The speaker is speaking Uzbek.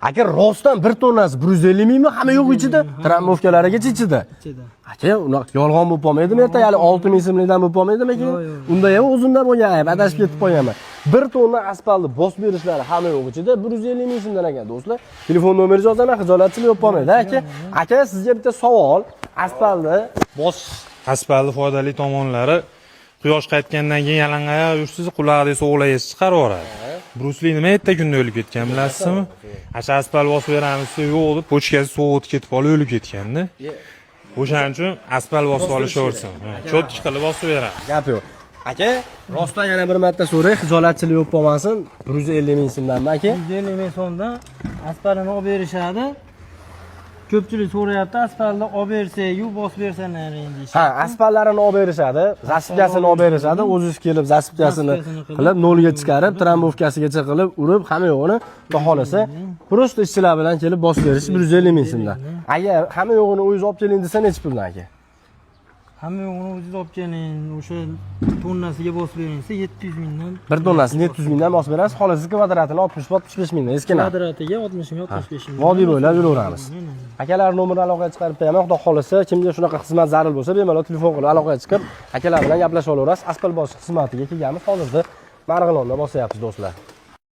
Aka rostdan 1 tonnasi 150 mingmi? Hamma yo'q ichida, trammovkalarigacha ichida. Aka, unaqa yolg'on bo'lib qolmaydimi? Erta hali 6000 so'mlikdan bo'lib qolmaydimi keyin? Unda ham o'zimdan bo'lgan ayb, adashib ketib qo'yaman. 1 tonna asfaltni bosib berishlari hamma yo'q ichida 150 ming so'mdan ekan do'stlar. Telefon nomeringizni yozaman, xijolatchilik bo'lib qolmaydi, aka. Aka, sizga bitta savol. Asfaltni Asfaltning foydali tomonlari quyosh qaytgandan keyin yalangoyoq yursiz, quloqdagi so'g'laysiz chiqarib yuboradi. Bruce Lee nima erta kunda o'lib ketgan bilasizmi? Asha asfalt bosib beramiz, yo'q deb pochkasi sovuq ketib qolib o'lib ketganda. O'shaning uchun asfalt bosib olishaversin. Cho'tki qilib bosib beramiz. Gap yo'q. Aka, rostdan yana bir marta so'ray, xijolatchilik bo'lib qolmasin. 150 ming so'mdanmi aka? 150 ming so'mdan asfaltini olib berishadi. Ko'pchilik so'rayapti, asfaltni olib bersak-yu, bosib bersanlar endi. Ha, asfaltlarini olib berishadi, zasipkasini olib berishadi, o'zingiz kelib zasipkasini qilib, nolga chiqarib, trammovkasigacha qilib, urib, hamma yo'g'ini xudo xolasa, просто ishchilar bilan kelib bosib berish 150 ming so'mdan. Agar hamma yo'g'ini o'zingiz olib keling desa, necha puldan aka? Hamma yo'g'ini o'zingiz olib keling, o'sha tonnasiga bosib beringsa 700 mingdan. 1 tonnasini 700 mingdan bosib berasiz, xolasi kvadratini 60-65 mingdan eskina. Kvadratiga 60 ming, 65 ming. Vodiy bo'ylab yuraveramiz. Akalar nomerni aloqaga chiqarib beraman, xudo xolasa, kimga shunaqa xizmat zarur bo'lsa, bemalol telefon qilib aloqaga chiqib, akalar bilan gaplashib olaverasiz. Asfalt bosish xizmatiga kelganmiz, hozirda Marg'ilonda bosyapmiz do'stlar.